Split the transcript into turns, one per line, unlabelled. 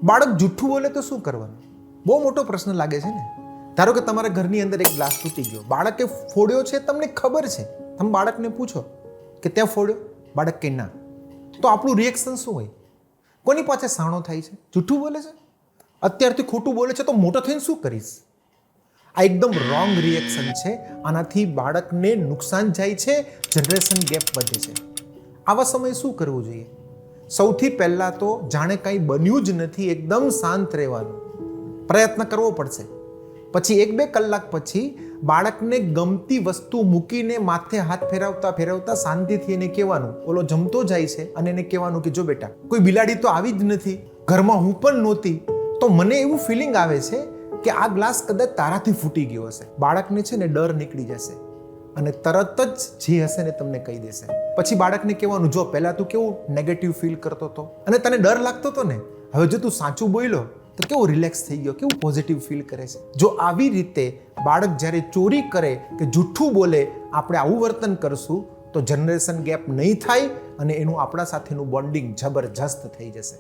બાળક જૂઠું બોલે તો શું કરવાનું? બહુ મોટો પ્રશ્ન લાગે છે ને. ધારો કે તમારા ઘરની અંદર એક ગ્લાસ તૂટી ગયો, બાળકે ફોડ્યો છે, તમને ખબર છે, તમે બાળકને પૂછો કે ત્યાં ફોડ્યો, બાળક કે ના, તો આપણું રિએક્શન શું હોય? કોની પાસે સાણો થાય છે? જૂઠું બોલે છે, અત્યારથી ખોટું બોલે છે, તો મોટો થઈને શું કરીશ? આ એકદમ રોંગ રિએક્શન છે. આનાથી બાળકને નુકસાન જાય છે, જનરેશન ગેપ વધે છે. આવા સમયે શું કરવું જોઈએ? સૌથી પહેલાં તો જાણે કંઈ બન્યું જ નથી, એકદમ શાંત રહેવાનું પ્રયત્ન કરવો પડશે. પછી 1-2 કલાક પછી બાળકને ગમતી વસ્તુ મૂકીને માથે હાથ ફેરવતા ફેરવતા શાંતિથી એને કહેવાનું, ઓલો જમતો જાય છે અને એને કહેવાનું કે જો બેટા, કોઈ બિલાડી તો આવી જ નથી, ઘરમાં હું પણ નહોતી, તો મને એવું ફિલિંગ આવે છે કે આ ગ્લાસ કદાચ તારાથી ફૂટી ગયો હશે. બાળકને છે ને ડર નીકળી જશે અને તરત જ જે હશે ને તમને કહી દેશે. પછી બાળકને કહેવાનું, જો પહેલા તું કેવું નેગેટિવ ફીલ કરતો હતો અને તને ડર લાગતો હતો ને, હવે જો તું સાચું બોલ્યો તો કેવો રિલેક્સ થઈ ગયો, કેવું પોઝિટિવ ફીલ કરે છે. જો આવી રીતે બાળક જ્યારે ચોરી કરે કે જૂઠું બોલે, આપણે આવું વર્તન કરશું તો જનરેશન ગેપ નહીં થાય અને એનું આપણા સાથેનું બોન્ડિંગ જબરજસ્ત થઈ જશે.